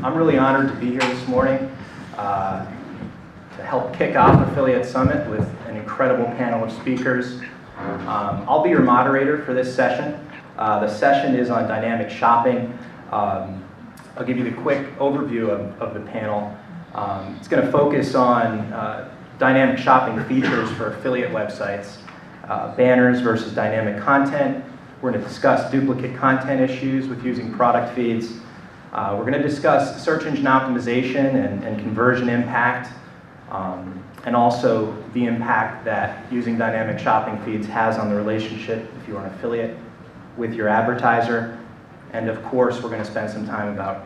I'm really honored to be here this morning to help kick off Affiliate Summit with an incredible panel of speakers. I'll be your moderator for this session. The session is on dynamic shopping. I'll give you the quick overview of the panel. It's going to focus on dynamic shopping features for affiliate websites, banners versus dynamic content. We're going to discuss duplicate content issues with using product feeds. We're going to discuss search engine optimization and conversion impact, and also the impact that using dynamic shopping feeds has on the relationship, if you're an affiliate, with your advertiser. And of course, we're going to spend some time about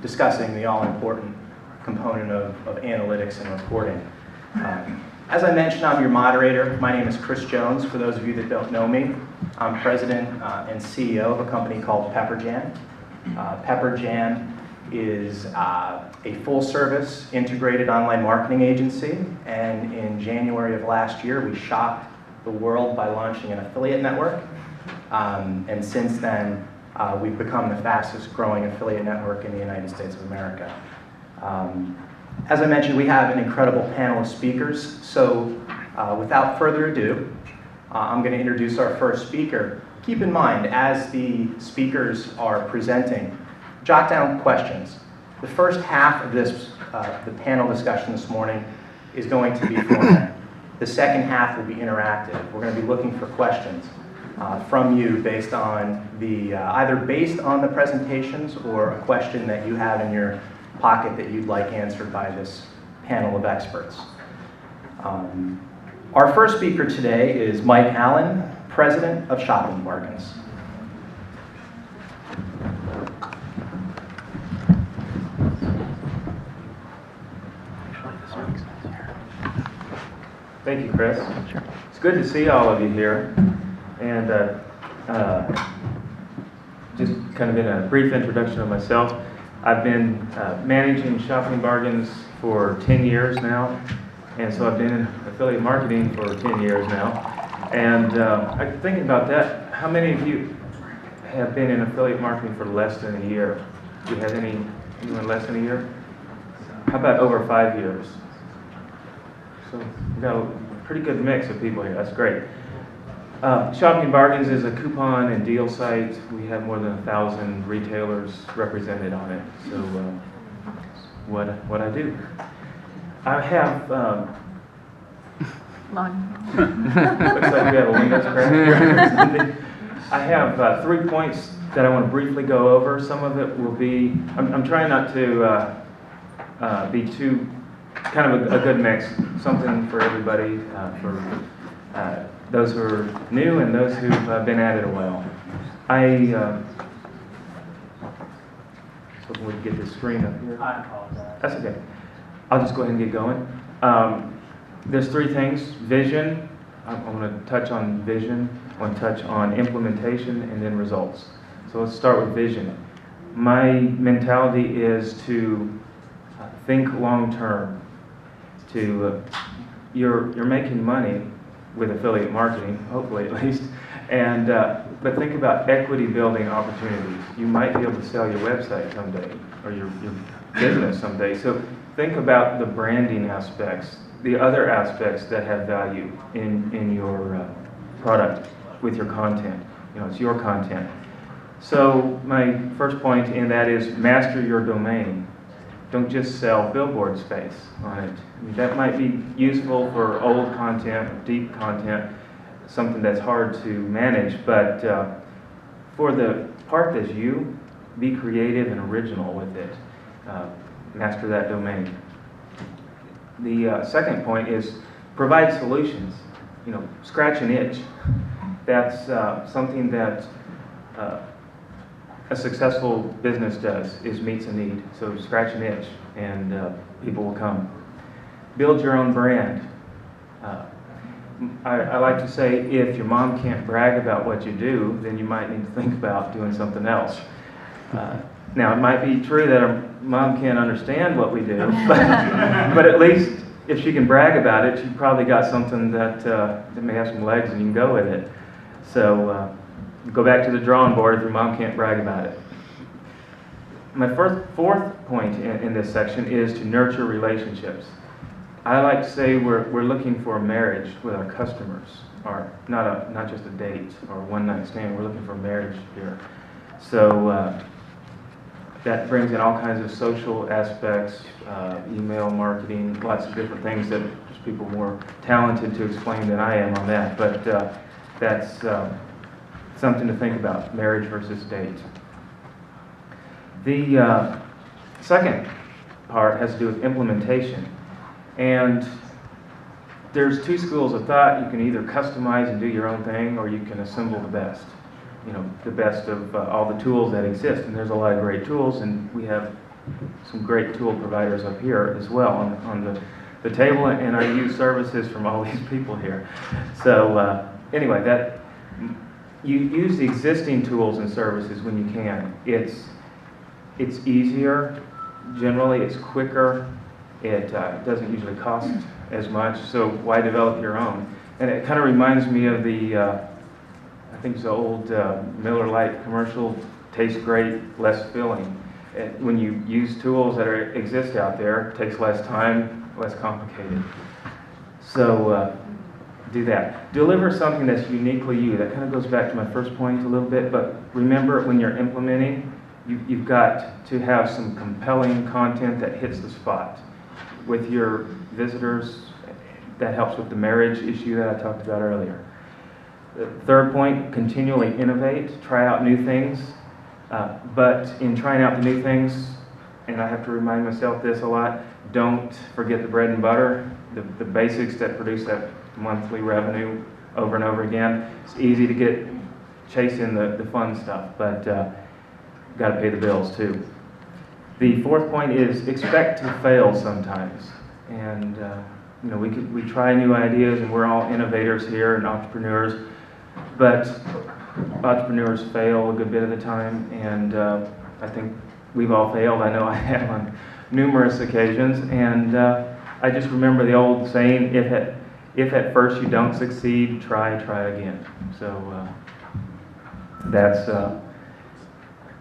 discussing the all-important component of analytics and reporting. As I mentioned, I'm your moderator. My name is Chris Jones. For those of you that don't know me, I'm president and CEO of a company called Pepperjam. Pepperjam is a full-service integrated online marketing agency, and in January of last year, we shocked the world by launching an affiliate network. And since then, we've become the fastest growing affiliate network in the United States of America. As I mentioned, we have an incredible panel of speakers, so without further ado, I'm going to introduce our first speaker. Keep in mind, as the speakers are presenting, jot down questions. The first half of this, the panel discussion this morning, is going to be format. The second half will be interactive. We're going to be looking for questions from you based on the, either based on the presentations or a question that you have in your pocket that you'd like answered by this panel of experts. Our first speaker today is Mike Allen, President of Shopping Bargains. Thank you, Chris. Sure. It's good to see all of you here. And just kind of in a brief introduction of myself, I've been managing Shopping Bargains for 10 years now. And so I've been in affiliate marketing for 10 years now. And I'm thinking about that. How many of you have been in affiliate marketing for less than a year? Do you have anyone less than a year? How about over 5 years? So we've got a pretty good mix of people here. That's great. Shopping Bargains is a coupon and deal site. We have more than 1,000 retailers represented on it. So what I do. I have, looks like we have a Windows crash. I have 3 points that I want to briefly go over. Some of it will be, I'm trying not to be too, kind of a good mix, something for everybody, for those who are new and those who've been at it a while. So we can get this screen up here. I apologize. That's okay. I'll just go ahead and get going. There's 3 things. Vision. I want to touch on vision. I want to touch on implementation and then results. So let's start with vision. My mentality is to think long term. You're making money with affiliate marketing, hopefully at least, and but think about equity building opportunities. You might be able to sell your website someday or your business someday. So think about the branding aspects, the other aspects that have value in your product with your content. You know, it's your content. So my first point in that is master your domain. Don't just sell billboard space on it. I mean, that might be useful for old content, deep content, something that's hard to manage, but for the part that's you, be creative and original with it. Master that domain. The second point is provide solutions. You know, scratch an itch. That's something that a successful business does, is meets a need. So scratch an itch and people will come. Build your own brand. I like to say, if your mom can't brag about what you do, then you might need to think about doing something else. Now, it might be true that our mom can't understand what we do, but at least if she can brag about it, she's probably got something that may have some legs and you can go with it. So go back to the drawing board if your mom can't brag about it. My fourth point in this section is to nurture relationships. I like to say we're looking for a marriage with our customers, or not just a date or a one-night stand. We're looking for marriage here. So that brings in all kinds of social aspects, email marketing, lots of different things that there's people more talented to explain than I am on that. But that's something to think about, marriage versus date. The second part has to do with implementation. And there's two schools of thought. You can either customize and do your own thing, or you can assemble the best. You know, the best of all the tools that exist. And there's a lot of great tools, and we have some great tool providers up here as well on the table, and I use services from all these people here. So anyway, that you use the existing tools and services when you can. It's easier, generally it's quicker, it doesn't usually cost as much, so why develop your own? And it kind of reminds me of the, I think it's the old Miller Lite commercial, tastes great, less filling. When you use tools that exist out there, it takes less time, less complicated. So do that. Deliver something that's uniquely you. That kind of goes back to my first point a little bit, but remember when you're implementing, you've got to have some compelling content that hits the spot. With your visitors, that helps with the marriage issue that I talked about earlier. The third point, continually innovate, try out new things. But in trying out the new things, and I have to remind myself this a lot, don't forget the bread and butter, the basics that produce that monthly revenue over and over again. It's easy to get chasing the fun stuff, but got to pay the bills too. The fourth point is expect to fail sometimes. And you know, we try new ideas, and we're all innovators here and entrepreneurs, but entrepreneurs fail a good bit of the time, and I think we've all failed. I know I have on numerous occasions, and I just remember the old saying, if at first you don't succeed, try again. So that's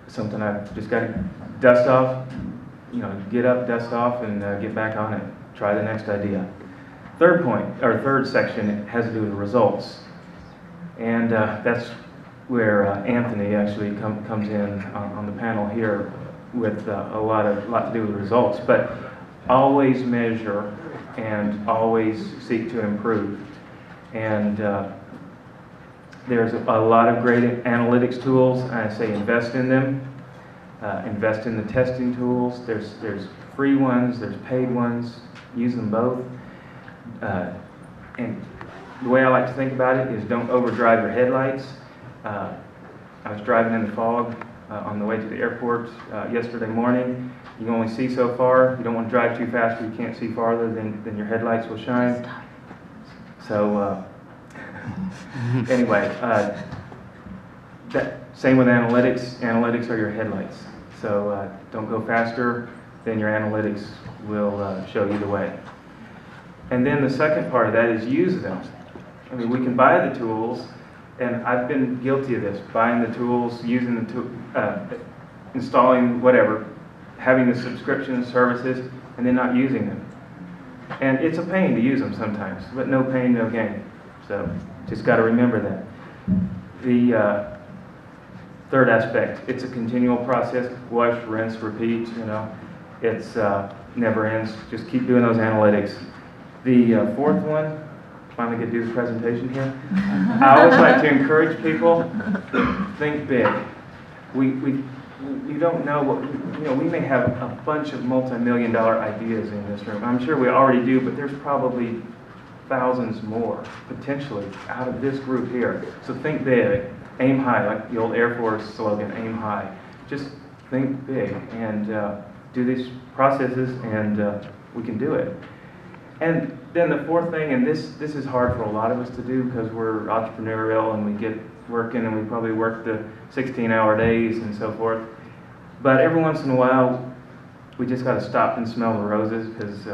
something I've just got to dust off, you know, get up, dust off, and get back on it. Try the next idea. Third point, or third section, has to do with results. And that's where Anthony actually comes in on the panel here with a lot to do with results. But always measure and always seek to improve. And there's a lot of great analytics tools. I say invest in them. Invest in the testing tools. There's free ones, there's paid ones. Use them both. And the way I like to think about it is don't overdrive your headlights. I was driving in the fog on the way to the airport yesterday morning. You can only see so far. You don't want to drive too fast or you can't see farther than your headlights will shine. So anyway, same with analytics. Analytics are your headlights. So don't go faster than your analytics will show you the way. And then the second part of that is use them. I mean, we can buy the tools, and I've been guilty of this, buying the tools, using the tool, installing whatever, having the subscription services, and then not using them. And it's a pain to use them sometimes, but no pain, no gain. So just got to remember that. The third aspect, it's a continual process. Wash, rinse, repeat, you know. It's never ends. Just keep doing those analytics. The fourth one, finally get to do the presentation here. I always like to encourage people, think big. You don't know what, you know, we may have a bunch of multi-million-dollar ideas in this room. I'm sure we already do, but there's probably thousands more, potentially, out of this group here. So think big, aim high, like the old Air Force slogan, aim high. Just think big and do these processes, and we can do it. And then the fourth thing, and this is hard for a lot of us to do because we're entrepreneurial and we get working and we probably work the 16-hour days and so forth. But every once in a while, we just got to stop and smell the roses because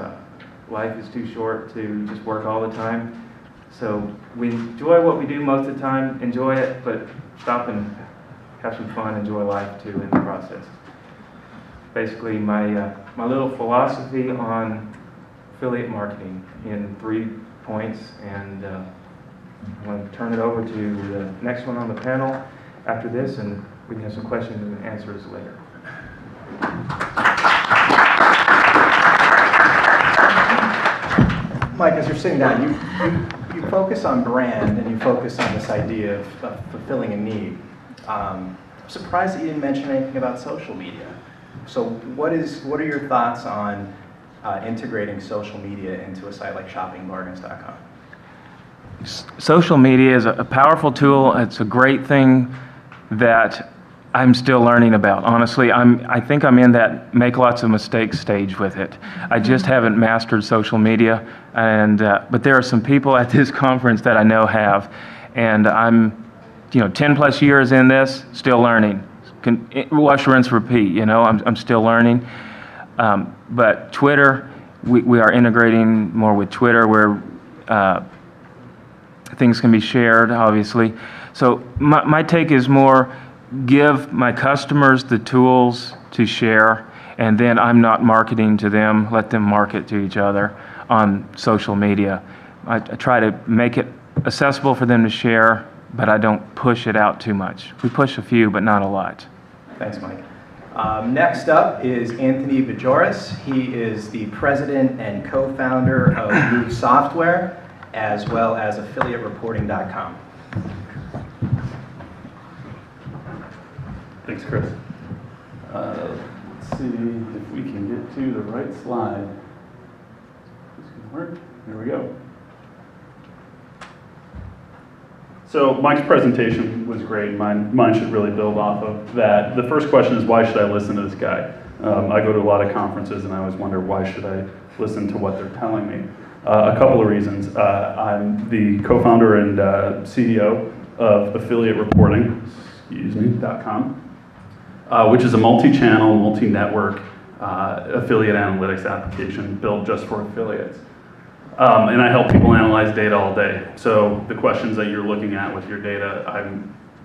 life is too short to just work all the time. So we enjoy what we do most of the time, enjoy it, but stop and have some fun, enjoy life too in the process. basically my little philosophy on affiliate marketing in 3 points, and I'm going to turn it over to the next one on the panel after this, and we can have some questions and answers later. Mike, as you're sitting down, you focus on brand and you focus on this idea of fulfilling a need. I'm surprised that you didn't mention anything about social media. So what are your thoughts on integrating social media into a site like shoppingbargains.com? Social media is a powerful tool. It's a great thing that I'm still learning about. Honestly, I think I'm in that make lots of mistakes stage with it. I just haven't mastered social media, and but there are some people at this conference that I know have, and I'm 10 plus years in this, still learning. Wash, rinse, repeat. I'm still learning. But Twitter, we are integrating more with Twitter, where things can be shared, obviously. So my take is more, give my customers the tools to share, and then I'm not marketing to them, let them market to each other on social media. I try to make it accessible for them to share, but I don't push it out too much. We push a few, but not a lot. Thanks, Mike. Next up is Anthony Bajoras. He is the president and co-founder of Move Software, as well as affiliatereporting.com. Thanks, Chris. Let's see if we can get to the right slide. This can work. Here we go. So Mike's presentation was great. Mine should really build off of that. The first question is, why should I listen to this guy? I go to a lot of conferences and I always wonder, why should I listen to what they're telling me? A couple of reasons. I'm the co-founder and CEO of affiliatereporting.com. Which is a multi-channel, multi-network affiliate analytics application built just for affiliates. And I help people analyze data all day. So the questions that you're looking at with your data,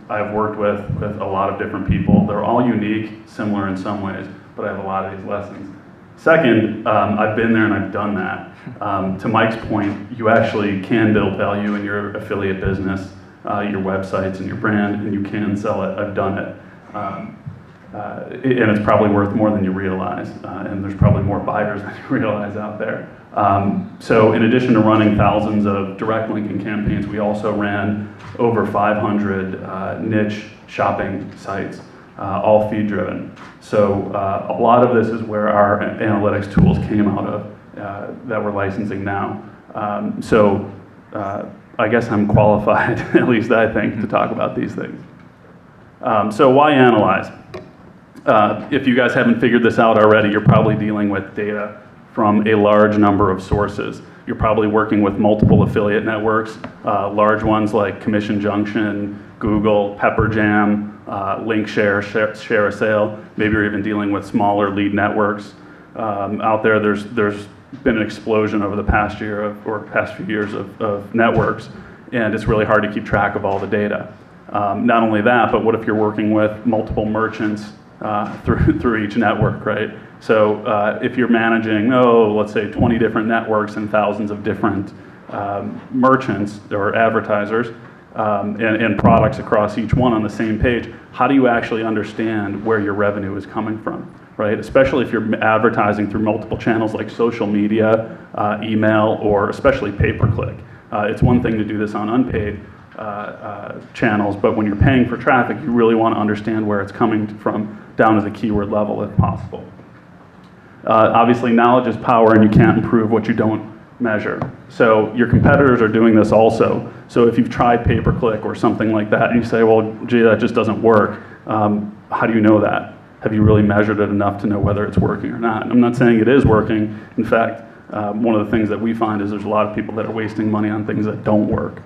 I've worked with a lot of different people. They're all unique, similar in some ways, but I have a lot of these lessons. Second, I've been there and I've done that. To Mike's point, you actually can build value in your affiliate business, your websites and your brand, and you can sell it. I've done it. And it's probably worth more than you realize, and there's probably more buyers than you realize out there. So in addition to running thousands of direct linking campaigns, we also ran over 500 niche shopping sites, all feed driven. So a lot of this is where our analytics tools came out of that we're licensing now. So I guess I'm qualified, at least I think, to talk about these things. So why analyze? If you guys haven't figured this out already, you're probably dealing with data from a large number of sources. You're probably working with multiple affiliate networks, large ones like Commission Junction, Google, Pepperjam, Linkshare, Share a Sale. Maybe you're even dealing with smaller lead networks. Out there, there's been an explosion over the past year or past few years of networks, and it's really hard to keep track of all the data. Not only that, but what if you're working with multiple merchants through each network, right? So if you're managing, let's say 20 different networks and thousands of different merchants or advertisers and products across each one on the same page, how do you actually understand where your revenue is coming from, right? Especially if you're advertising through multiple channels like social media, email, or especially pay-per-click. It's one thing to do this on unpaid channels, but when you're paying for traffic, you really want to understand where it's coming from down to the keyword level if possible. Obviously, knowledge is power, and you can't improve what you don't measure. So your competitors are doing this also. So if you've tried pay-per-click or something like that, and you say, well, gee, that just doesn't work, how do you know that? Have you really measured it enough to know whether it's working or not? And I'm not saying it is working. In fact, one of the things that we find is there's a lot of people that are wasting money on things that don't work.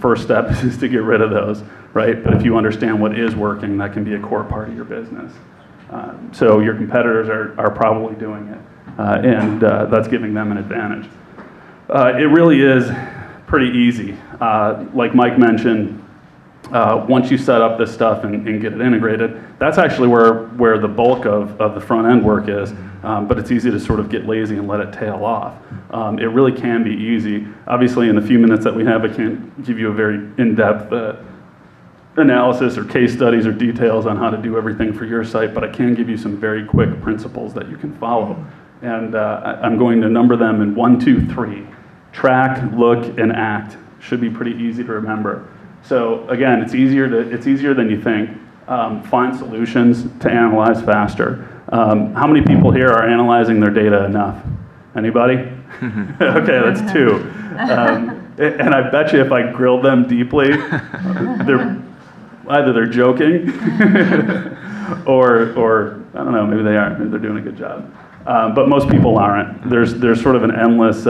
First step is to get rid of those, right? But if you understand what is working, that can be a core part of your business. So your competitors are probably doing it, and that's giving them an advantage. It really is pretty easy. Like Mike mentioned, once you set up this stuff and get it integrated, That's actually where the bulk of the front end work is, but it's easy to sort of get lazy and let it tail off. It really can be easy. Obviously, in the few minutes that we have, I can't give you a very in-depth analysis or case studies or details on how to do everything for your site, but I can give you some very quick principles that you can follow. And I'm going to number them in 1, 2, 3. Track, look, and act. Should be pretty easy to remember. So again, it's easier than you think. Find solutions to analyze faster. How many people here are analyzing their data enough? Anybody? Okay, that's 2. And I bet you if I grilled them deeply, either they're joking or I don't know, maybe they aren't. Maybe they're doing a good job. But most people aren't. There's sort of an endless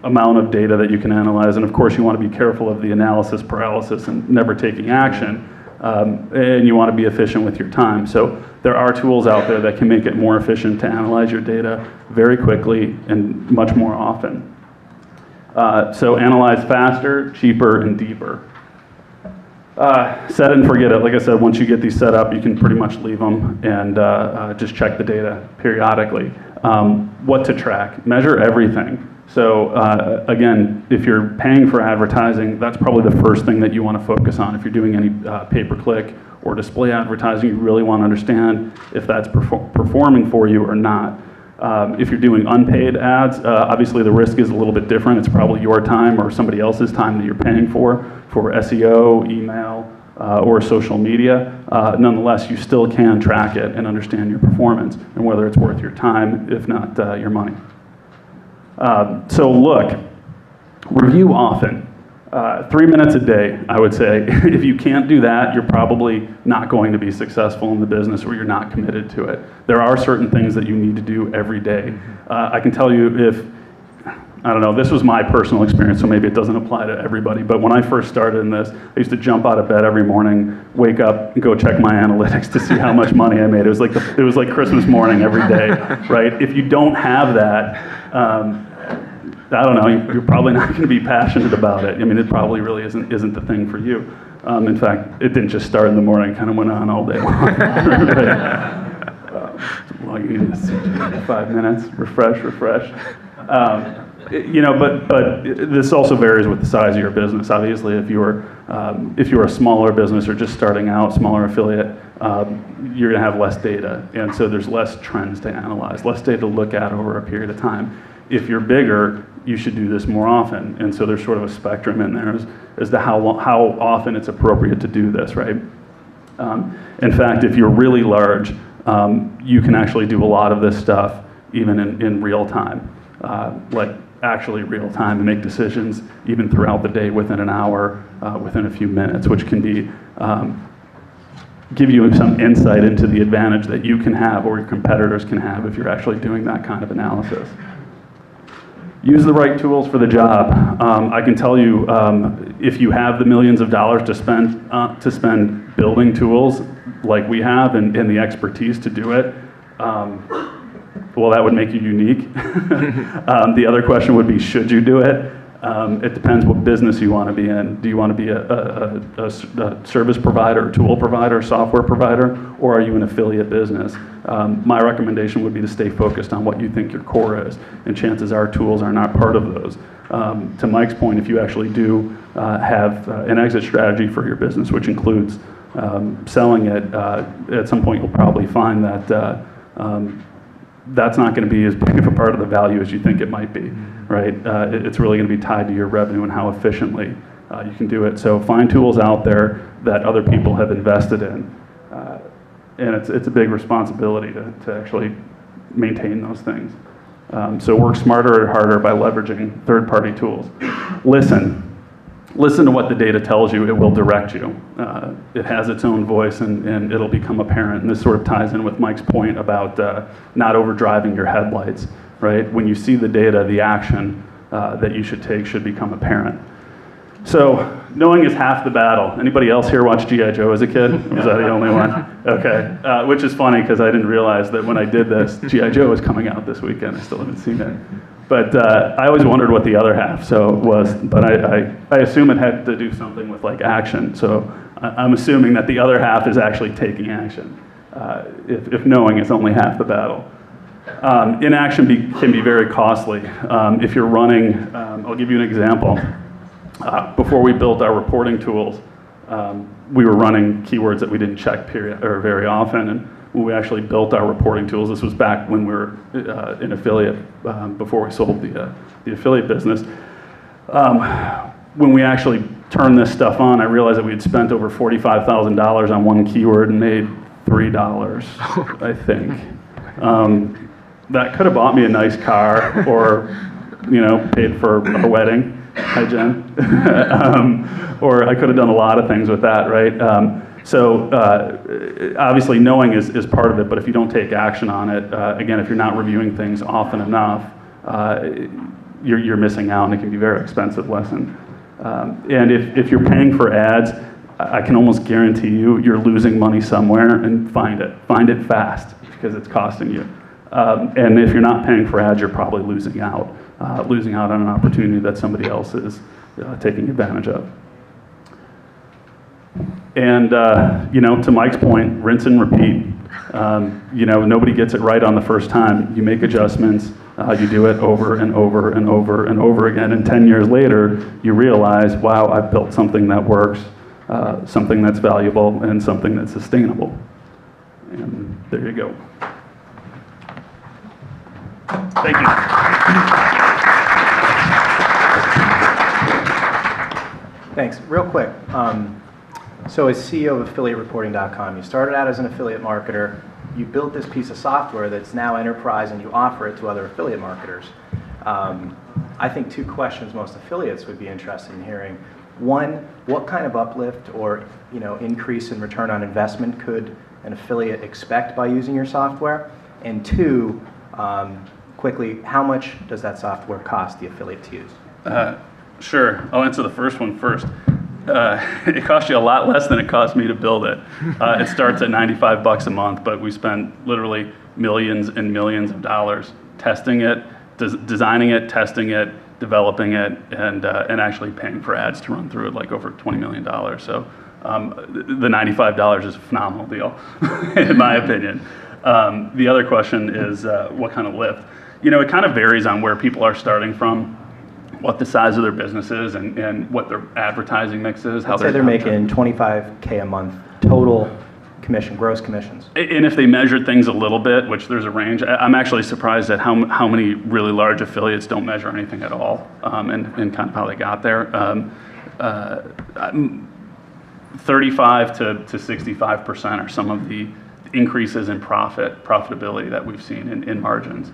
amount of data that you can analyze, and of course you want to be careful of the analysis paralysis and never taking action, and you want to be efficient with your time. So there are tools out there that can make it more efficient to analyze your data very quickly and much more often. So analyze faster, cheaper, and deeper. Set and forget it. Like I said, once you get these set up, you can pretty much leave them and just check the data periodically. What to track? Measure everything. So again, if you're paying for advertising, that's probably the first thing that you want to focus on. If you're doing any pay-per-click or display advertising, you really want to understand if that's performing for you or not. If you're doing unpaid ads, obviously the risk is a little bit different. It's probably your time or somebody else's time that you're paying for SEO, email, or social media. Nonetheless, you still can track it and understand your performance and whether it's worth your time, if not your money. So look, review often. 3 minutes a day, I would say. If you can't do that, you're probably not going to be successful in the business or you're not committed to it. There are certain things that you need to do every day. I can tell you I don't know, this was my personal experience, so maybe it doesn't apply to everybody, but when I first started in this, I used to jump out of bed every morning, wake up, and go check my analytics to see how much money I made. It was like Christmas morning every day, right? If you don't have that, I don't know, you're probably not going to be passionate about it. I mean, it probably really isn't the thing for you. In fact, it didn't just start in the morning, it kind of went on all day long. Logging in to see 5 minutes, refresh. But this also varies with the size of your business. Obviously, if you're a smaller business or just starting out, smaller affiliate, you're going to have less data, and so there's less trends to analyze, less data to look at over a period of time. If you're bigger, you should do this more often, and so there's sort of a spectrum in there as to how often it's appropriate to do this, right? In fact, if you're really large, you can actually do a lot of this stuff even in real time, like actually real time, and make decisions even throughout the day within an hour, within a few minutes, which can be give you some insight into the advantage that you can have or your competitors can have if you're actually doing that kind of analysis. Use the right tools for the job. I can tell you, if you have the millions of dollars to spend building tools like we have and the expertise to do it, well, that would make you unique. The other question would be, should you do it? It depends what business you want to be in. Do you want to be a service provider, tool provider, software provider, or are you an affiliate business? My recommendation would be to stay focused on what you think your core is, and chances are tools are not part of those. To Mike's point, if you actually do have an exit strategy for your business, which includes selling it, at some point you'll probably find that that's not going to be as big of a part of the value as you think it might be, right? It's really going to be tied to your revenue and how efficiently you can do it. So find tools out there that other people have invested in, and it's a big responsibility to actually maintain those things. So work smarter or harder by leveraging third-party tools. Listen to what the data tells you. It will direct you. It has its own voice, and it'll become apparent. And this sort of ties in with Mike's point about not overdriving your headlights, right? When you see the data, the action that you should take should become apparent. So knowing is half the battle. Anybody else here watch G.I. Joe as a kid? Or was I the only one? Okay. Which is funny because I didn't realize that when I did this, G.I. Joe was coming out this weekend. I still haven't seen it. But I always wondered what the other half was, but I assume it had to do something with like action. So I'm assuming that the other half is actually taking action, if knowing is only half the battle. Inaction can be very costly. If you're running, I'll give you an example. Before we built our reporting tools, we were running keywords that we didn't check very often. And when we actually built our reporting tools, this was back when we were an affiliate, before we sold the affiliate business. When we actually turned this stuff on, I realized that we had spent over $45,000 on one keyword and made $3, I think. That could have bought me a nice car or, paid for a wedding. Hi, Jen. Or I could have done a lot of things with that, right? So obviously knowing is part of it, but if you don't take action on it, again, if you're not reviewing things often enough, you're missing out, and it can be a very expensive lesson. And if you're paying for ads, I can almost guarantee you're losing money somewhere, and find it fast, because it's costing you. And if you're not paying for ads, you're probably losing out on an opportunity that somebody else is taking advantage of. And, to Mike's point, rinse and repeat. Nobody gets it right on the first time. You make adjustments, you do it over and over and over and over again, and 10 years later, you realize, wow, I've built something that works, something that's valuable, and something that's sustainable. And there you go. Thank you. Thanks. Real quick. So as CEO of AffiliateReporting.com, you started out as an affiliate marketer. You built this piece of software that's now enterprise, and you offer it to other affiliate marketers. I think two questions most affiliates would be interested in hearing. One, what kind of uplift or increase in return on investment could an affiliate expect by using your software? And two, quickly, how much does that software cost the affiliate to use? Sure. I'll answer the first one first. It costs you a lot less than it cost me to build it. It starts at $95 a month, but we spent literally millions and millions of dollars testing it, designing it, testing it, developing it, and actually paying for ads to run through it, like over $20 million. So the $95 is a phenomenal deal, in my opinion. The other question is what kind of lift? It kind of varies on where people are starting from, what the size of their business is, and what their advertising mix is. Let's say they're making $25K a month total commission, gross commissions. And if they measured things a little bit, which there's a range, I'm actually surprised at how many really large affiliates don't measure anything at all, and kind of how they got there. 35 to 65% are some of the increases in profitability that we've seen in margins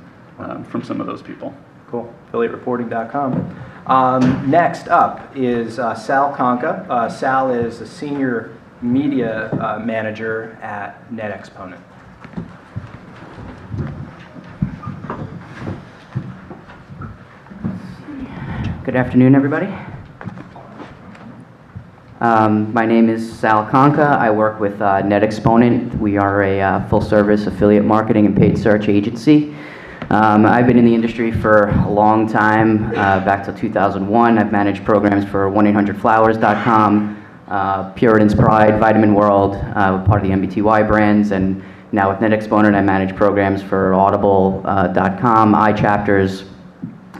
from some of those people. Cool. AffiliateReporting.com. Next up is Sal Conca. Sal is a senior media manager at NETexponent. Good afternoon, everybody. My name is Sal Conca. I work with NETexponent. We are a full-service affiliate marketing and paid search agency. I've been in the industry for a long time, back till 2001. I've managed programs for 1-800-Flowers.com, Puritan's Pride, Vitamin World, part of the MBTY brands, and now with NETexponent I manage programs for Audible.com, iChapters,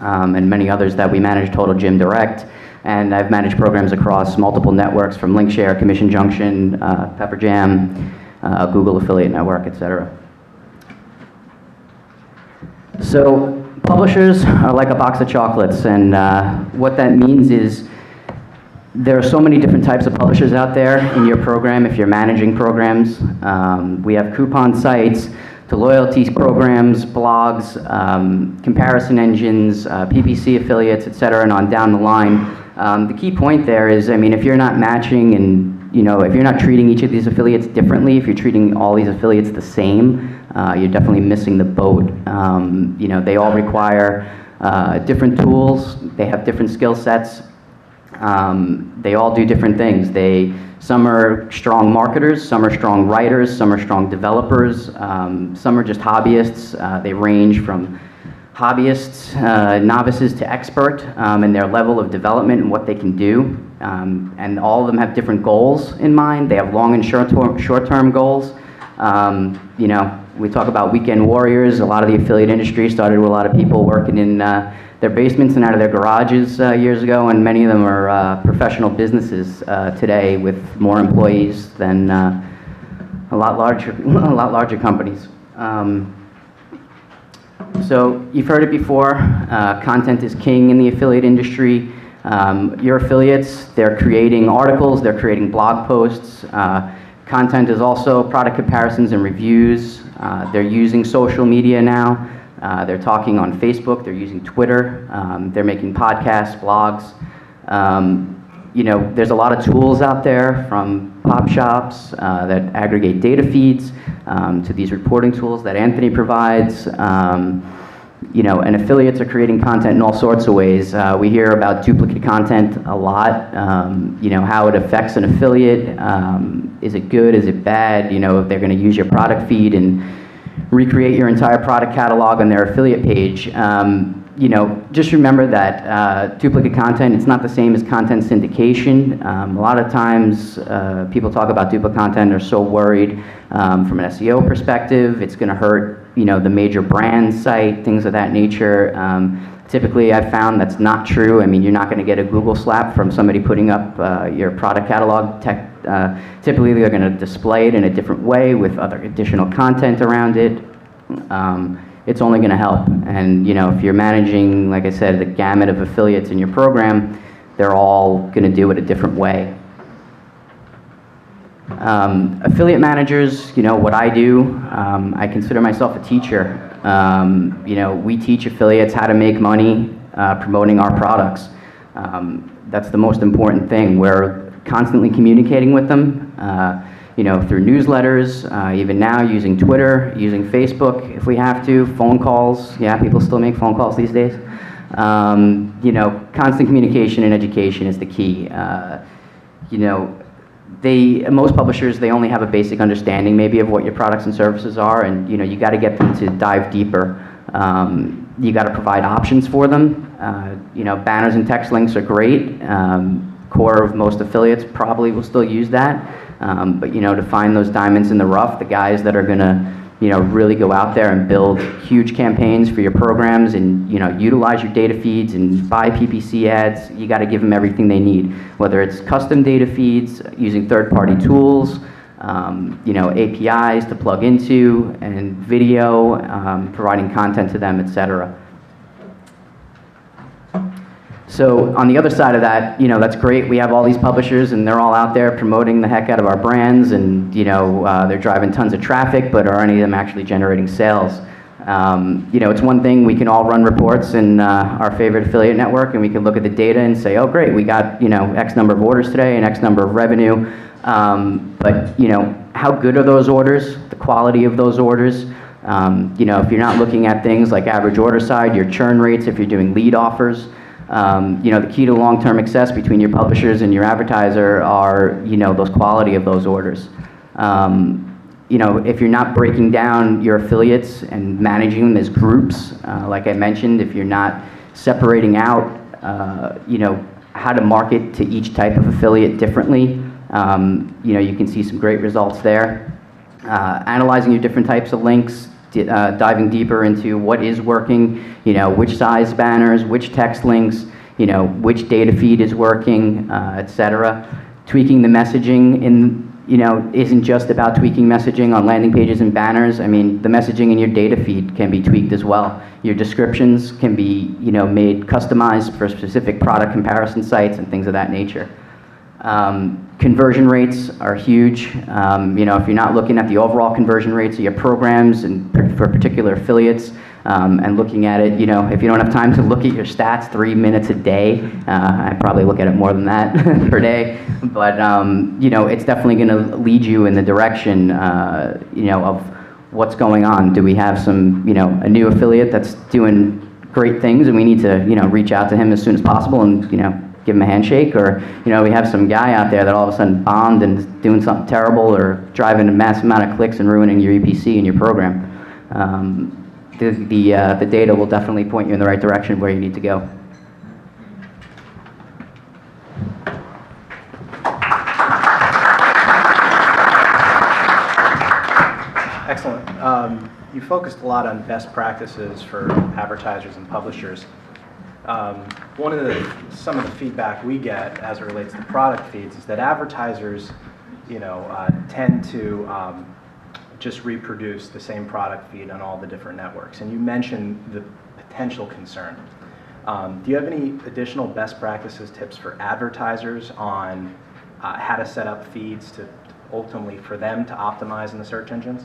and many others that we manage, Total Gym Direct. And I've managed programs across multiple networks from Linkshare, Commission Junction, Pepper Jam, Google Affiliate Network, etc. So publishers are like a box of chocolates, and what that means is there are so many different types of publishers out there in your program if you're managing programs. We have coupon sites to loyalty programs, blogs, comparison engines, PPC affiliates, etc., and on down the line. The key point there is, if you're not matching and if you're not treating each of these affiliates differently, if you're treating all these affiliates the same, you're definitely missing the boat. They all require different tools. They have different skill sets. They all do different things. Some are strong marketers, some are strong writers, some are strong developers, some are just hobbyists. They range from hobbyists, novices to expert in their level of development and what they can do. And all of them have different goals in mind. They have long and short-term goals. You know, we talk about weekend warriors. A lot of the affiliate industry started with a lot of people working in their basements and out of their garages years ago, and many of them are professional businesses today with more employees than a lot larger companies. So you've heard it before, content is king in the affiliate industry. Your affiliates, they're creating articles, they're creating blog posts. Content is also product comparisons and reviews. They're using social media now. They're talking on Facebook, they're using Twitter, they're making podcasts, blogs. You know, there's a lot of tools out there, from PopShops that aggregate data feeds to these reporting tools that Anthony provides. You know, and affiliates are creating content in all sorts of ways. We hear about duplicate content a lot, you know, how it affects an affiliate. Is it good? Is it bad? You know, if they're going to use your product feed and recreate your entire product catalog on their affiliate page. You know, just remember that duplicate content, it's not the same as content syndication. A lot of times people talk about duplicate content, they're so worried from an SEO perspective, it's going to hurt, you know, the major brand site, things of that nature. Typically, I've found that's not true. I mean, you're not going to get a Google slap from somebody putting up your product catalog. Typically, they're going to display it in a different way with other additional content around it. It's only going to help. And, you know, if you're managing, like I said, the gamut of affiliates in your program, they're all going to do it a different way. Affiliate managers, you know, what I do, I consider myself a teacher. You know, we teach affiliates how to make money promoting our products. That's the most important thing. We're constantly communicating with them, you know, through newsletters, even now using Twitter, using Facebook if we have to, phone calls. Yeah, people still make phone calls these days. You know, constant communication and education is the key. You know, most publishers, they only have a basic understanding maybe of what your products and services are, and you know, you got to get them to dive deeper. You got to provide options for them. You know, banners and text links are great. Core of most affiliates probably will still use that. But you know, to find those diamonds in the rough, the guys that are gonna, you know, really go out there and build huge campaigns for your programs and, you know, utilize your data feeds and buy PPC ads, you got to give them everything they need. Whether it's custom data feeds, using third-party tools, you know, APIs to plug into, and video, providing content to them, etc. So on the other side of that, you know, that's great. We have all these publishers and they're all out there promoting the heck out of our brands, and, you know, they're driving tons of traffic, but are any of them actually generating sales? You know, it's one thing, we can all run reports in our favorite affiliate network, and we can look at the data and say, oh great, we got, you know, X number of orders today and X number of revenue. But, you know, how good are those orders? The quality of those orders? You know, if you're not looking at things like average order side, your churn rates, if you're doing lead offers, you know, the key to long-term success between your publishers and your advertiser are, you know, those quality of those orders. You know, if you're not breaking down your affiliates and managing them as groups, like I mentioned, if you're not separating out, you know, how to market to each type of affiliate differently, you know, you can see some great results there. Analyzing your different types of links, diving deeper into what is working, you know, which size banners, which text links, you know, which data feed is working, etc. Tweaking the messaging you know, isn't just about tweaking messaging on landing pages and banners. I mean, the messaging in your data feed can be tweaked as well. Your descriptions can be, you know, made customized for specific product comparison sites and things of that nature. Conversion rates are huge. You know, if you're not looking at the overall conversion rates of your programs and for particular affiliates, and looking at it, you know, if you don't have time to look at your stats 3 minutes a day, I probably look at it more than that per day, but, you know, it's definitely going to lead you in the direction, you know, of what's going on. Do we have some, you know, a new affiliate that's doing great things and we need to, you know, reach out to him as soon as possible and, you know, give him a handshake? Or, you know, we have some guy out there that all of a sudden bombed and is doing something terrible or driving a massive amount of clicks and ruining your EPC in your program. The data will definitely point you in the right direction where you need to go. you focused a lot on best practices for advertisers and publishers. Some of the feedback we get as it relates to product feeds is that advertisers, tend to just reproduce the same product feed on all the different networks. And you mentioned the potential concern. Do you have any additional best practices tips for advertisers on how to set up feeds to ultimately for them to optimize in the search engines?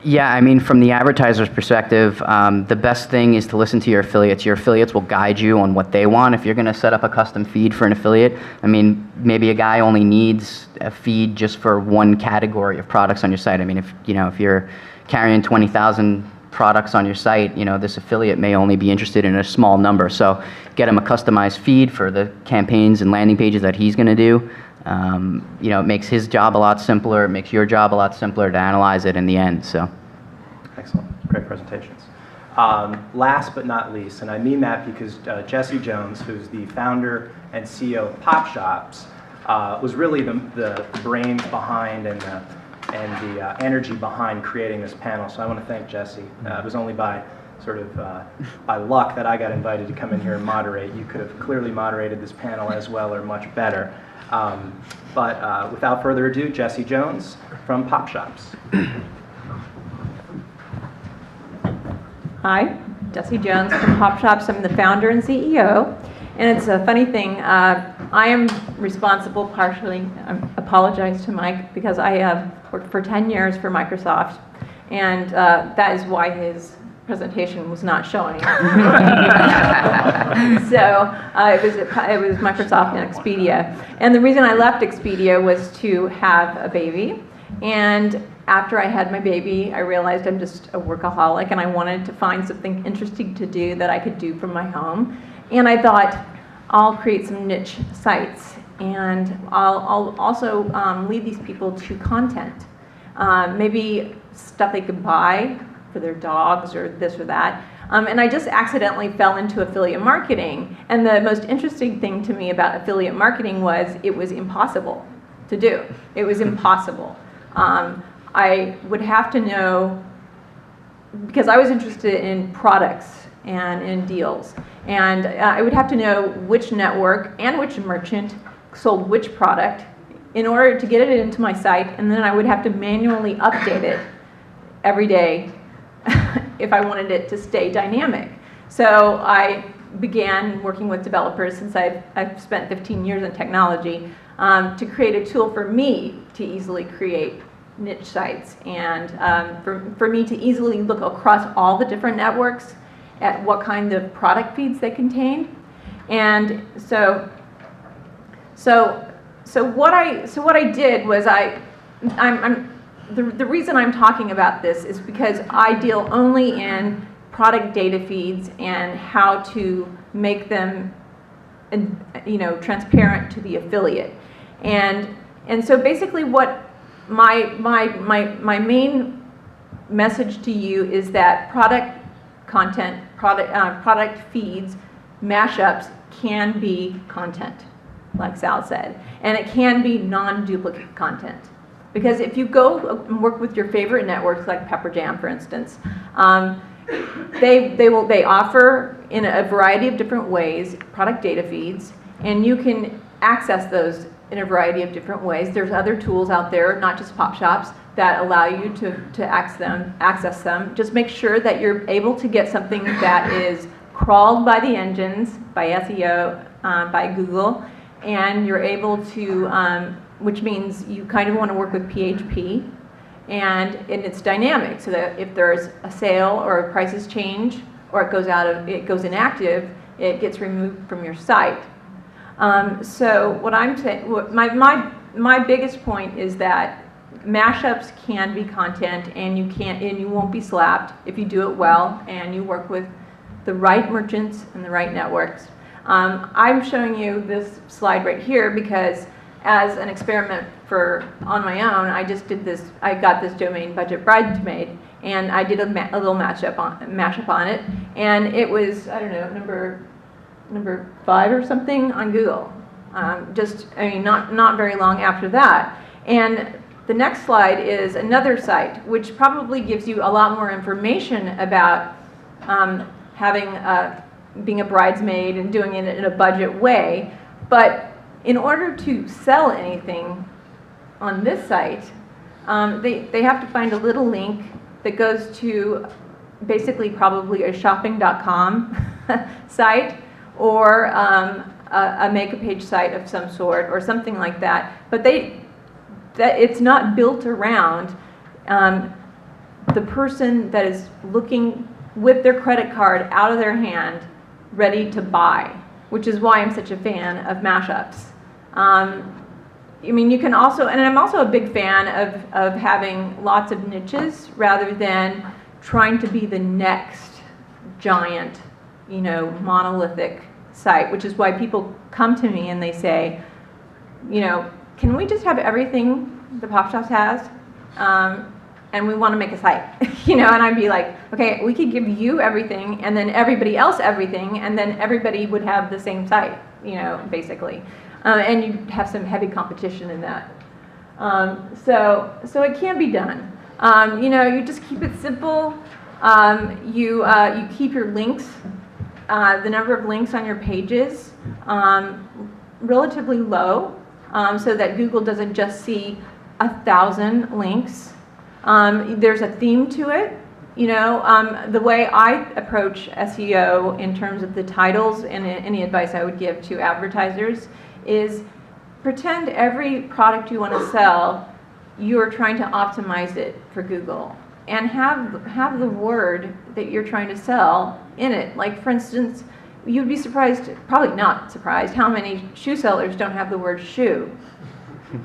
Yeah, I mean, from the advertiser's perspective, the best thing is to listen to your affiliates. Your affiliates will guide you on what they want. If you're going to set up a custom feed for an affiliate, I mean, maybe a guy only needs a feed just for one category of products on your site. I mean, if you're carrying 20,000 products on your site, this affiliate may only be interested in a small number. So get him a customized feed for the campaigns and landing pages that he's going to do. It makes his job a lot simpler. It makes your job a lot simpler to analyze it in the end. So, excellent, great presentations. Last but not least, and I mean that because Jessie Jones, who's the founder and CEO of PopShops, was really the brains behind and the energy behind creating this panel. So I want to thank Jessie. It was only by by luck that I got invited to come in here and moderate. You could have clearly moderated this panel as well or much better. But without further ado, Jessie Jones from PopShops. Hi, Jessie Jones from PopShops. I'm the founder and CEO. And it's a funny thing. I am responsible partially, I apologize to Mike, because I have worked for 10 years for Microsoft. And that is why his presentation was not showing. So it was Microsoft and Expedia. And the reason I left Expedia was to have a baby. And after I had my baby, I realized I'm just a workaholic and I wanted to find something interesting to do that I could do from my home. And I thought, I'll create some niche sites and I'll also lead these people to content. Maybe stuff they could buy for their dogs or this or that. And I just accidentally fell into affiliate marketing. And the most interesting thing to me about affiliate marketing was it was impossible to do. It was impossible. I would have to know, because I was interested in products and in deals, and I would have to know which network and which merchant sold which product in order to get it into my site, and then I would have to manually update it every day if I wanted it to stay dynamic. So I began working with developers, since I've spent 15 years in technology, to create a tool for me to easily create niche sites and for me to easily look across all the different networks at what kind of product feeds they contained. And so what I did was the reason I'm talking about this is because I deal only in product data feeds and how to make them, transparent to the affiliate. And so basically, what my main message to you is that product content, product feeds, mashups can be content, like Sal said, and it can be non-duplicate content. Because if you go and work with your favorite networks, like Pepperjam, for instance, they offer in a variety of different ways product data feeds, and you can access those in a variety of different ways. There's other tools out there, not just PopShops, that allow you to access them. Just make sure that you're able to get something that is crawled by the engines, by SEO, by Google, and you're able to, which means you kind of want to work with PHP, and it's dynamic, so that if there's a sale or prices change or it goes inactive, it gets removed from your site. So what I'm saying, my biggest point is that mashups can be content, and you won't be slapped if you do it well and you work with the right merchants and the right networks. I'm showing you this slide right here because, as an experiment on my own, I just did this. I got this domain, Budget Bridesmaid, and I did a little mashup on it, and it was, I don't know, number 5 or something on Google. Not very long after that. And the next slide is another site, which probably gives you a lot more information about being a bridesmaid and doing it in a budget way. But in order to sell anything on this site, they have to find a little link that goes to basically probably a shopping.com site, or a make-a-page site of some sort, or something like that. But it's not built around the person that is looking with their credit card out of their hand, ready to buy, which is why I'm such a fan of mashups. I mean, you can also, and I'm also a big fan of having lots of niches rather than trying to be the next giant, monolithic site, which is why people come to me and they say, can we just have everything the PopShops has? And we want to make a site, and I'd be like, okay, we could give you everything, and then everybody else everything, and then everybody would have the same site, basically. And you have some heavy competition in that. So it can be done. You just keep it simple. You keep your links, the number of links on your pages, relatively low, so that Google doesn't just see 1,000 links. There's a theme to it. The way I approach SEO in terms of the titles and any advice I would give to advertisers is pretend every product you want to sell, you're trying to optimize it for Google, and have the word that you're trying to sell in it. Like, for instance, you'd be surprised, probably not surprised, how many shoe sellers don't have the word shoe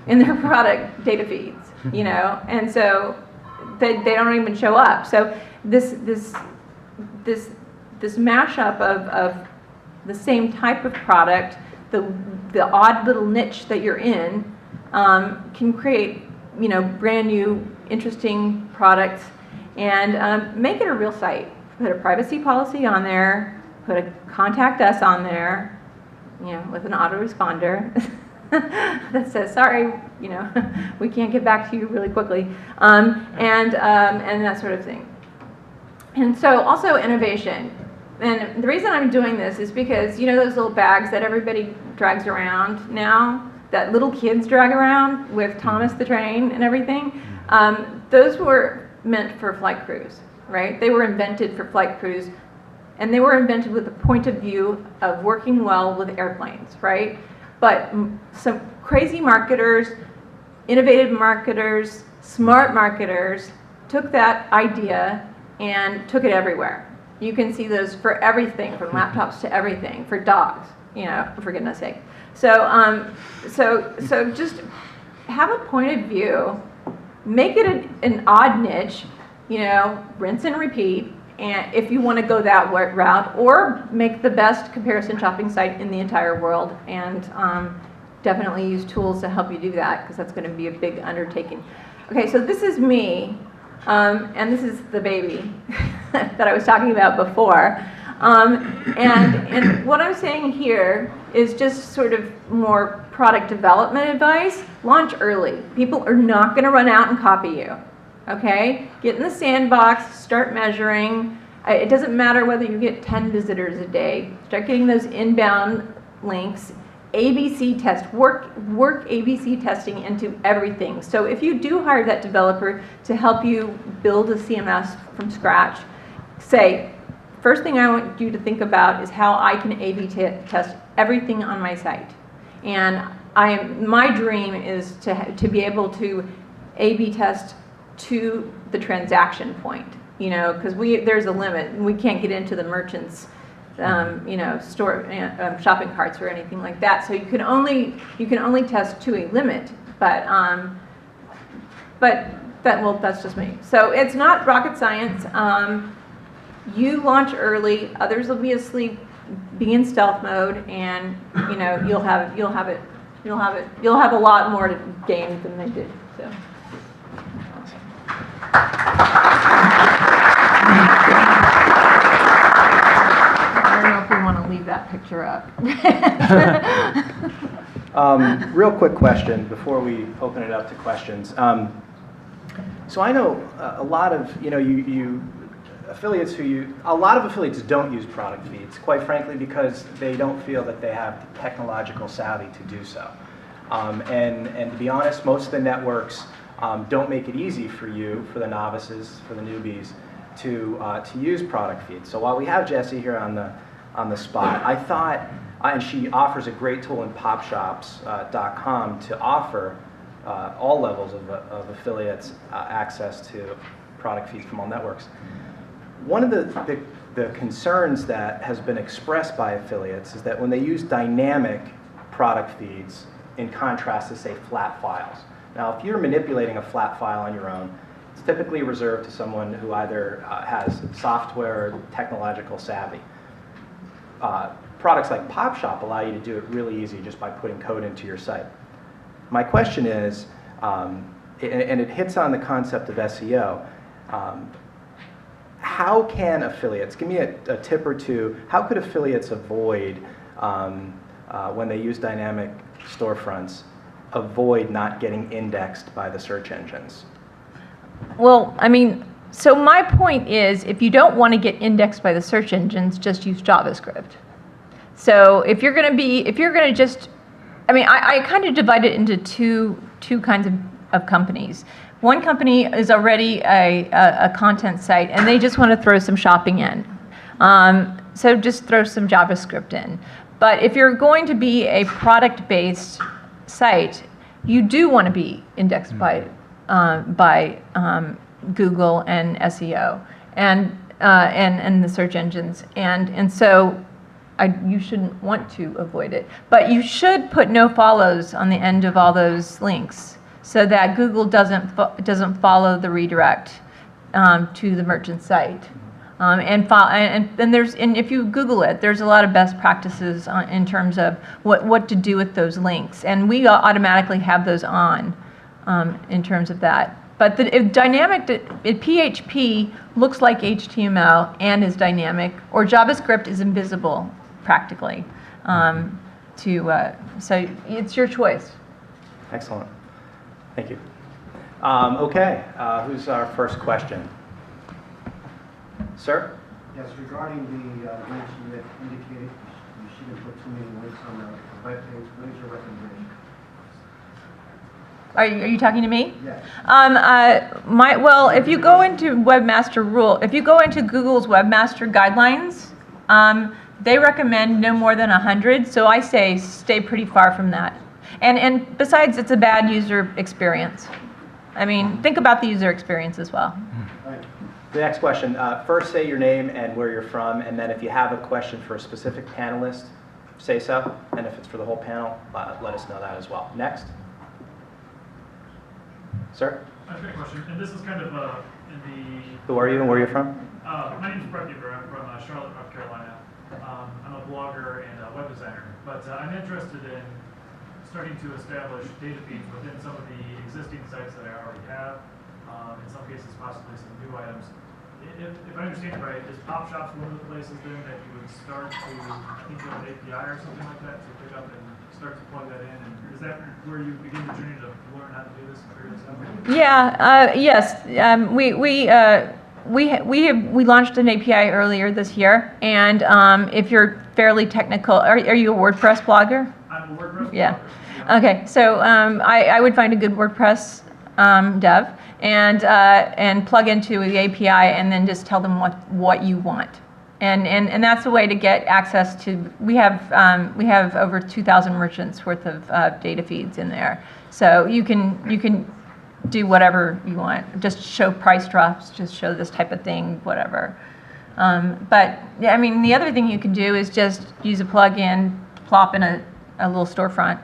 in their product data feeds, and so they don't even show up. So this mashup of the same type of product, the odd little niche that you're in, can create brand new interesting products, and make it a real site. Put a privacy policy on there, put a contact us on there, with an autoresponder that says, sorry, we can't get back to you really quickly, and that sort of thing. And so also innovation. And the reason I'm doing this is because, those little bags that everybody drags around now, that little kids drag around with Thomas the Train and everything, those were meant for flight crews, right? They were invented for flight crews, and they were invented with the point of view of working well with airplanes, right? But some crazy marketers, innovative marketers, smart marketers took that idea and took it everywhere. You can see those for everything, from laptops to everything, for dogs, for goodness sake. So just have a point of view, make it an odd niche, rinse and repeat, and if you want to go that route, or make the best comparison shopping site in the entire world, and definitely use tools to help you do that, because that's going to be a big undertaking. Okay, so this is me, and this is the baby that I was talking about before. And what I'm saying here is just sort of more product development advice. Launch early. People are not going to run out and copy you. Okay? Get in the sandbox, start measuring. It doesn't matter whether you get 10 visitors a day. Start getting those inbound links. ABC test. Work ABC testing into everything. So if you do hire that developer to help you build a CMS from scratch, say, first thing I want you to think about is how I can A/B test everything on my site. And my dream is to be able to A/B test to the transaction point, because there's a limit. We can't get into the merchants, store shopping carts or anything like that. So you can only test to a limit. But that's just me. So it's not rocket science. You launch early, others will be asleep, be in stealth mode, and you'll have a lot more to gain than they did. So. I don't know if we want to leave that picture up. Real quick question before we open it up to questions. So I know a lot of affiliates a lot of affiliates don't use product feeds, quite frankly, because they don't feel that they have the technological savvy to do so. And to be honest, most of the networks don't make it easy for you, for the novices, for the newbies, to use product feeds. So while we have Jessie here on the spot, I thought, and she offers a great tool in PopShops.com to offer all levels of affiliates access to product feeds from all networks. One of the concerns that has been expressed by affiliates is that when they use dynamic product feeds in contrast to, say, flat files. Now, if you're manipulating a flat file on your own, it's typically reserved to someone who either has software or technological savvy. Products like PopShop allow you to do it really easy just by putting code into your site. My question is, and it hits on the concept of SEO, how can affiliates, give me a tip or two, how could affiliates avoid, when they use dynamic storefronts, avoid not getting indexed by the search engines? Well, I mean, so my point is, if you don't want to get indexed by the search engines, just use JavaScript. So if you're going to just, I mean, I kind of divide it into two kinds of companies. One company is already a content site, and they just want to throw some shopping in. So just throw some JavaScript in. But if you're going to be a product-based site, you do want to be indexed by Google and SEO and the search engines, and so you shouldn't want to avoid it. But you should put no follows on the end of all those links, so that Google doesn't follow the redirect to the merchant site. And if you Google it, there's a lot of best practices in terms of what to do with those links, and we automatically have those on in terms of that. But if PHP looks like HTML and is dynamic, or JavaScript is invisible practically, so it's your choice. Excellent. Thank you. Okay, who's our first question? Sir? Yes, regarding the links you had indicated, you shouldn't put too many links on the web page. What is your recommendation? Are you talking to me? Yes. Well, if you go into if you go into Google's Webmaster Guidelines, they recommend no more than 100. So I say stay pretty far from that. And besides, it's a bad user experience. I mean, think about the user experience as well. The next question, first say your name and where you're from, and then if you have a question for a specific panelist, say so, and if it's for the whole panel, let us know that as well. Next. Sir? I've got a question, and this is kind of in the... Who are you and where are you from? My name is Brett Beaver. I'm from Charlotte, North Carolina. I'm a blogger and a web designer, but I'm interested in starting to establish data feeds within some of the existing sites that I already have, in some cases possibly some new items. If I understand it right, is PopShops one of the places then that you would start to think of an API or something like that to pick up and start to plug that in? And is that where you begin the journey to learn how to do this and figure this out? Yeah. Yes. We launched an API earlier this year, and if you're fairly technical, are you a WordPress blogger? I'm a WordPress blogger. Yeah. Okay. So I would find a good WordPress dev and plug into the API, and then just tell them what you want. And that's the way to get access to. We have over 2,000 merchants worth of data feeds in there, so you can do whatever you want. Just show price drops, just show this type of thing, whatever. But yeah, I mean, the other thing you can do is just use a plugin, plop in a little storefront,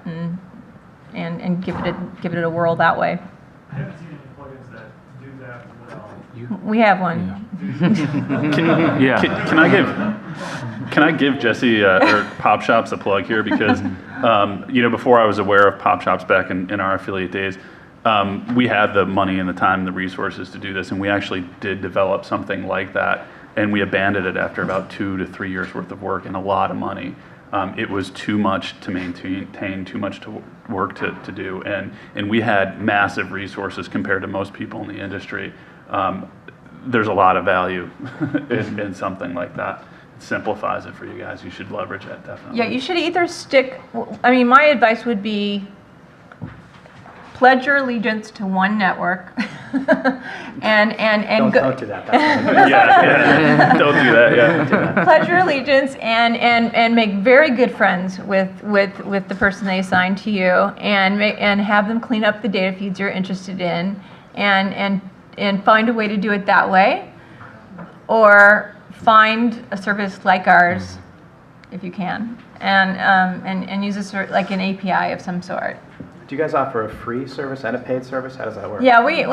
and give it a whirl that way. I haven't seen any plugins that do that well. We have one. Can I give Jessie or PopShops a plug here, because before I was aware of PopShops back in our affiliate days, we had the money and the time and the resources to do this, and we actually did develop something like that, and we abandoned it after about 2 to 3 years worth of work and a lot of money. It was too much to maintain, too much to work to do, and we had massive resources compared to most people in the industry. There's a lot of value in something like that. It simplifies it for you guys. You should leverage it, definitely. Yeah, you should either my advice would be pledge your allegiance to one network and Don't do that. That's Yeah, don't do that, yeah. pledge your allegiance and make very good friends with the person they assign to you and have them clean up the data feeds you're interested in and find a way to do it that way, or find a service like ours if you can and use like an API of some sort. Do you guys offer a free service and a paid service? How does that work? Yeah, we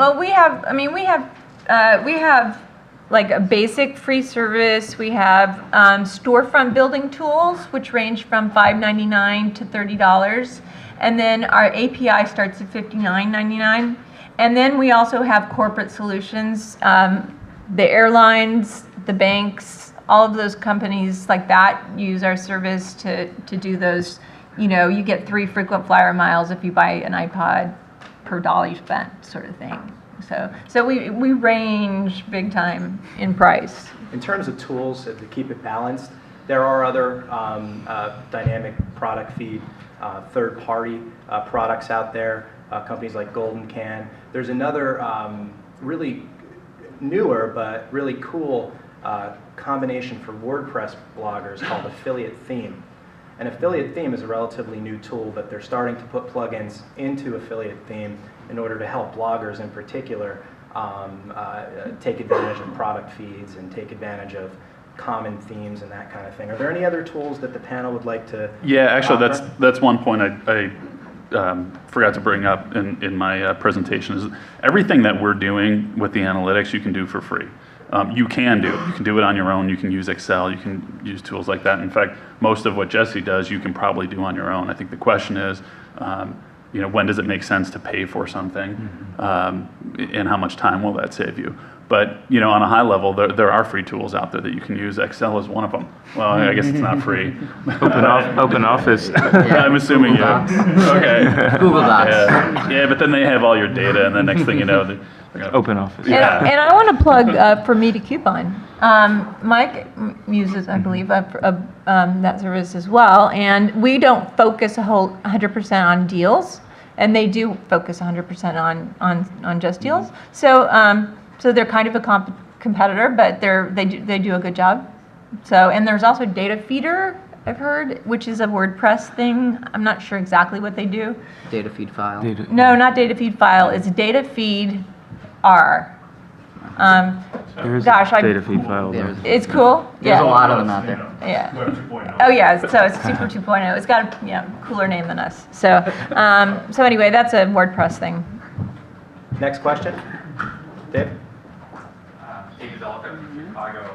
have like a basic free service. We have storefront building tools, which range from $5.99 to $30, and then our API starts at $59.99. And then we also have corporate solutions. The airlines, the banks, all of those companies like that use our service to do those. You get 3 frequent flyer miles if you buy an iPod per dollar you spent, sort of thing. So we range big time in price. In terms of tools to keep it balanced, there are other dynamic product feed, third-party products out there, companies like Golden Can. There's another really newer but really cool combination for WordPress bloggers called Affiliate Theme. An affiliate theme is a relatively new tool, but they're starting to put plugins into affiliate theme in order to help bloggers in particular take advantage of product feeds and take advantage of common themes and that kind of thing. Are there any other tools that the panel would like to Yeah, actually, offer? that's one point I forgot to bring up in my presentation is everything that we're doing with the analytics you can do for free. You can do it on your own. You can use Excel. You can use tools like that. In fact, most of what Jessie does, you can probably do on your own. I think the question is, when does it make sense to pay for something, and how much time will that save you? But on a high level, there are free tools out there that you can use. Excel is one of them. Well, I guess it's not free. Open Office. I'm assuming Okay. Google Docs. Yeah, but then they have all your data, and the next thing you know, they're gonna, Open Office. Yeah. And I want to plug for Me to Coupon. Mike uses, I believe, that service as well. And we don't focus 100% on deals, and they do focus 100% on just deals. So they're kind of a competitor, but they do a good job. And there's also Data Feeder, I've heard, which is a WordPress thing. I'm not sure exactly what they do. Data feed file. No, not Data Feed File. It's Data Feed R. There's Gosh, a data feed file. though. It's cool. There's Yeah. a lot of them out there. Yeah. Web 2.0. Oh yeah. So it's Super 2.0. It's got a cooler name than us. So anyway, that's a WordPress thing. Next question? Dave? Dave Zelka from Chicago.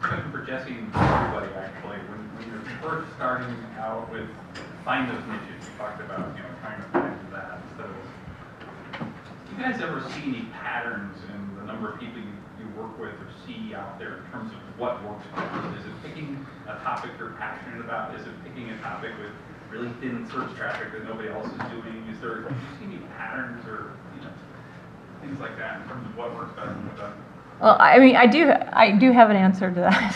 Question for Jessie and everybody, actually. When you're first starting out with find those niches, you talked about trying to find that. So, do you guys ever see any patterns in the number of people you work with or see out there in terms of what works best? Is it picking a topic you're passionate about? Is it picking a topic with really thin search traffic that nobody else is doing? Do you see any patterns or things like that in terms of what works best and what doesn't? Well, I mean, I do have an answer to that.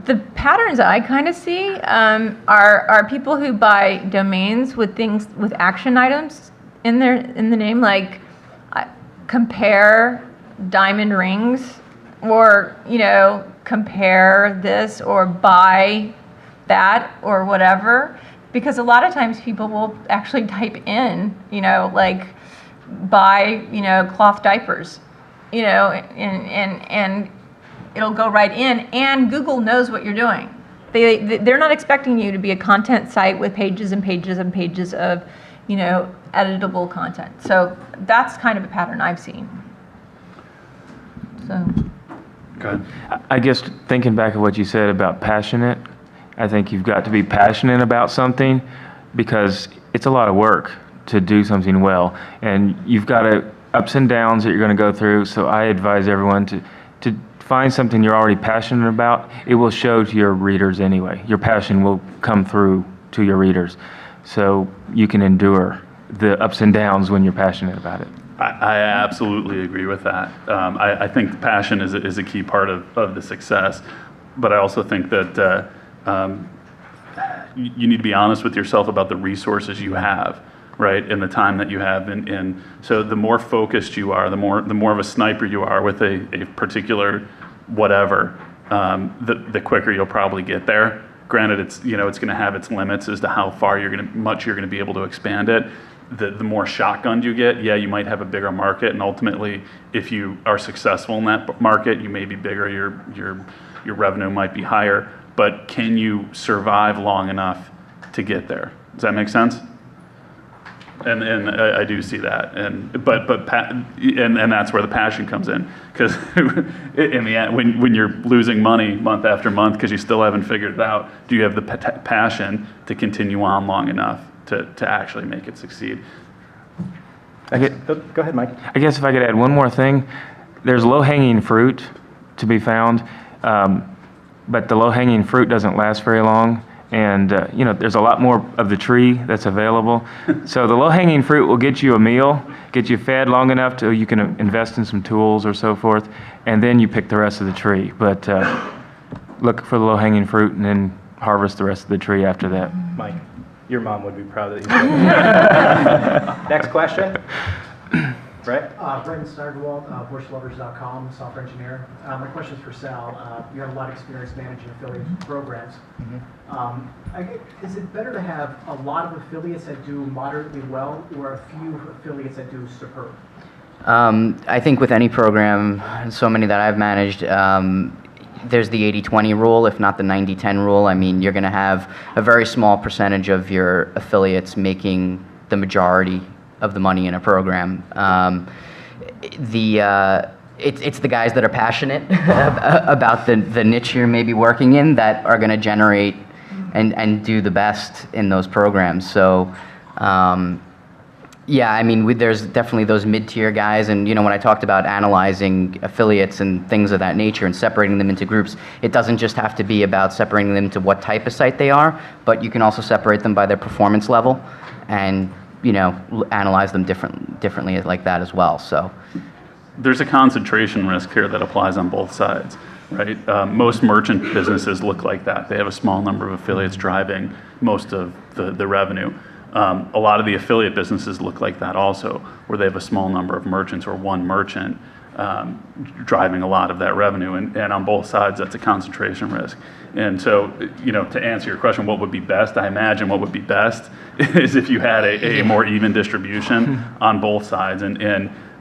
The patterns I kind of see are people who buy domains with action items in the name, like compare diamond rings, or compare this, or buy that, or whatever. Because a lot of times people will actually type in, like buy, cloth diapers, and it'll go right in, and Google knows what you're doing. They're not expecting you to be a content site with pages and pages and pages of, editable content. So that's kind of a pattern I've seen. So. Good. I guess thinking back of what you said about passionate, I think you've got to be passionate about something because it's a lot of work to do something well, and you've got ups and downs that you're going to go through. So I advise everyone to to find something you're already passionate about, it will show to your readers anyway. Your passion will come through to your readers. So you can endure the ups and downs when you're passionate about it. I absolutely agree with that. I think passion is a key part of the success, but I also think that you need to be honest with yourself about the resources you have, right, and the time that you have. And so the more focused you are, the more of a sniper you are with a particular whatever, the quicker you'll probably get there. Granted, it's going to have its limits as to how far much you're going to be able to expand it. The more shotgunned you get, yeah, you might have a bigger market, and ultimately, if you are successful in that market, you may be bigger, your revenue might be higher, but can you survive long enough to get there? Does that make sense? And I do see that, and that's where the passion comes in, because in the end, when you're losing money month after month because you still haven't figured it out, do you have the passion to continue on long enough to actually make it succeed? Go ahead, Mike. I guess if I could add one more thing, there's low-hanging fruit to be found, but the low-hanging fruit doesn't last very long. And, there's a lot more of the tree that's available. So the low-hanging fruit will get you a meal, get you fed long enough till you can invest in some tools or so forth, and then you pick the rest of the tree. But look for the low-hanging fruit and then harvest the rest of the tree after that. Mike, your mom would be proud that you said that. Next question. Right? Brendan Steigerwald, BushLovers.com, software engineer. My question is for Sal. You have a lot of experience managing affiliate programs. Is it better to have a lot of affiliates that do moderately well or a few affiliates that do superb? I think with any program, so many that I've managed, there's the 80-20 rule, if not the 90-10 rule. I mean, you're going to have a very small percentage of your affiliates making the majority of the money in a program. It's the guys that are passionate about the niche you're maybe working in that are going to generate and do the best in those programs. So, yeah, I mean, there's definitely those mid-tier guys, and when I talked about analyzing affiliates and things of that nature and separating them into groups, it doesn't just have to be about separating them to what type of site they are, but you can also separate them by their performance level and analyze them differently like that as well. So there's a concentration risk here that applies on both sides, right? Most merchant businesses look like that. They have a small number of affiliates driving most of the revenue. A lot of the affiliate businesses look like that also, where they have a small number of merchants or one merchant driving a lot of that revenue. And on both sides, that's a concentration risk. And so, to answer your question, what would be best? I imagine what would be best is if you had a more even distribution on both sides.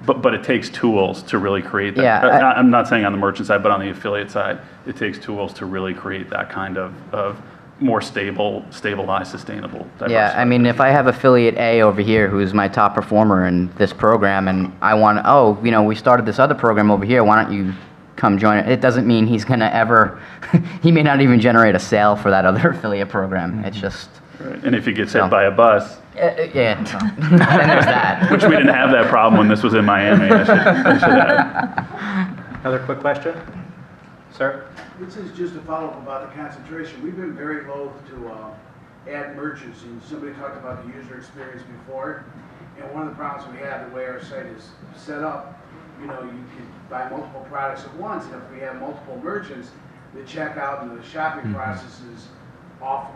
But it takes tools to really create that. Yeah, I'm not saying on the merchant side, but on the affiliate side, it takes tools to really create that kind of more stabilized, sustainable diversity. Yeah, I mean, if I have affiliate A over here who's my top performer in this program, and I want, we started this other program over here, why don't you come join it? It doesn't mean he's going to ever, he may not even generate a sale for that other affiliate program. It's just... Right. And if he gets hit by a bus... yeah, then there's that. Which we didn't have that problem when this was in Miami, I should add. Another quick question? Sir? This is just a follow-up about the concentration. We've been very loath to add merchants. And somebody talked about the user experience before. And one of the problems we have, the way our site is set up, you can buy multiple products at once. And if we have multiple merchants, the checkout and the shopping process is awful.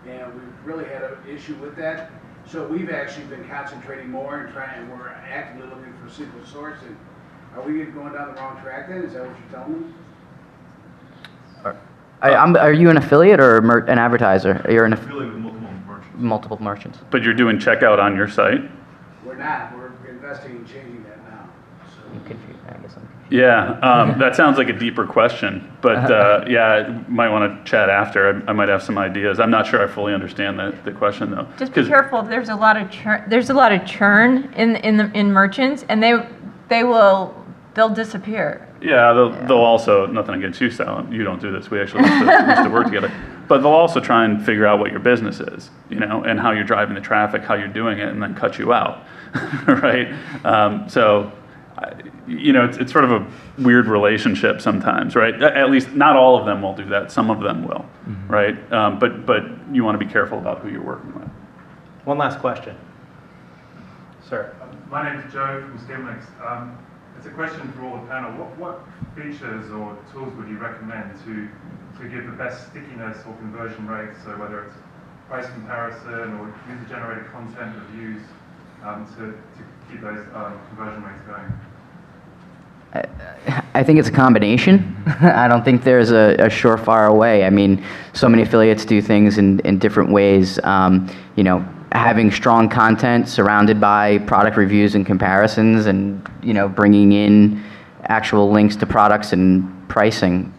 And we've really had an issue with that. So we've actually been concentrating more and we're actively looking for single source. And are we going down the wrong track then? Is that what you're telling me? Are you an affiliate or an advertiser? You're an affiliate with multiple merchants. Multiple merchants. But you're doing checkout on your site? We're not. We're investing in changing that now. Yeah, that sounds like a deeper question. But yeah, might want to chat after. I might have some ideas. I'm not sure I fully understand the question though. Just be careful. There's a lot of churn. There's a lot of churn in merchants, and they'll disappear. Yeah, they'll also, nothing against you, Sal, you don't do this, we actually used to work together, but they'll also try and figure out what your business is, and how you're driving the traffic, how you're doing it, and then cut you out, right? So it's sort of a weird relationship sometimes, right? At least not all of them will do that. Some of them will, right? But you want to be careful about who you're working with. One last question. Sir. My name is Joe from Skimlinks. It's a question for all the panel. What features or tools would you recommend to give the best stickiness or conversion rates? So whether it's price comparison or user-generated content reviews to keep those conversion rates going? I think it's a combination. I don't think there's a surefire way. I mean, so many affiliates do things in different ways. Having strong content surrounded by product reviews and comparisons, and bringing in actual links to products and pricing.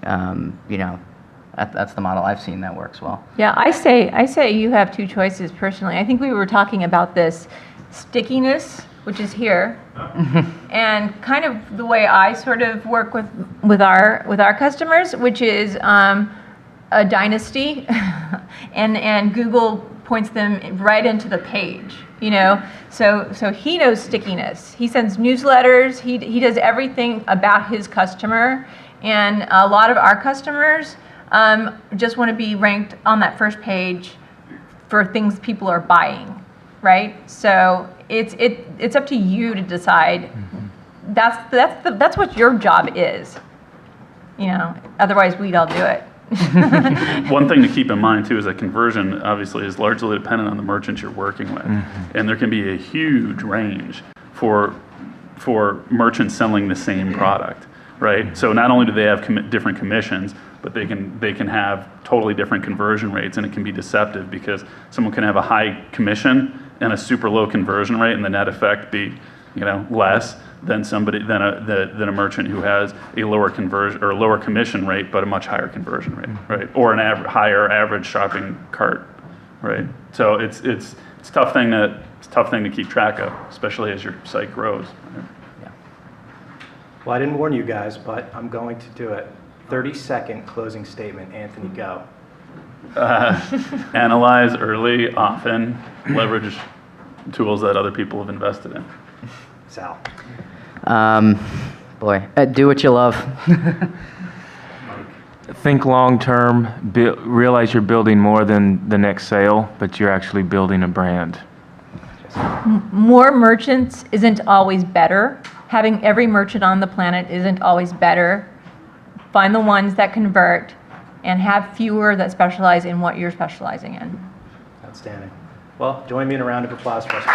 That's the model I've seen that works well. Yeah, I say you have two choices personally. I think we were talking about this stickiness, which is here, and kind of the way I sort of work with our customers, which is a dynasty, and Google points them right into the page. So he knows stickiness. He sends newsletters. He does everything about his customer, and a lot of our customers just want to be ranked on that first page for things people are buying, right? So it's up to you to decide. That's what your job is. Otherwise we'd all do it. One thing to keep in mind too is that conversion obviously is largely dependent on the merchant you're working with, and there can be a huge range for merchants selling the same product, right? So not only do they have different commissions, but they can have totally different conversion rates, and it can be deceptive because someone can have a high commission and a super low conversion rate, and the net effect be less than a merchant who has a lower conversion or lower commission rate but a much higher conversion rate, right? Or an higher average shopping cart, right? So it's a tough thing to keep track of, especially as your site grows. Right? Yeah. Well, I didn't warn you guys, but I'm going to do it. 30-second closing statement. Anthony, go. Analyze early, often, leverage tools that other people have invested in. Sal. Do what you love. Think long term. Realize you're building more than the next sale, but you're actually building a brand. More merchants isn't always better. Having every merchant on the planet isn't always better. Find the ones that convert and have fewer that specialize in what you're specializing in. Outstanding. Well, join me in a round of applause for us.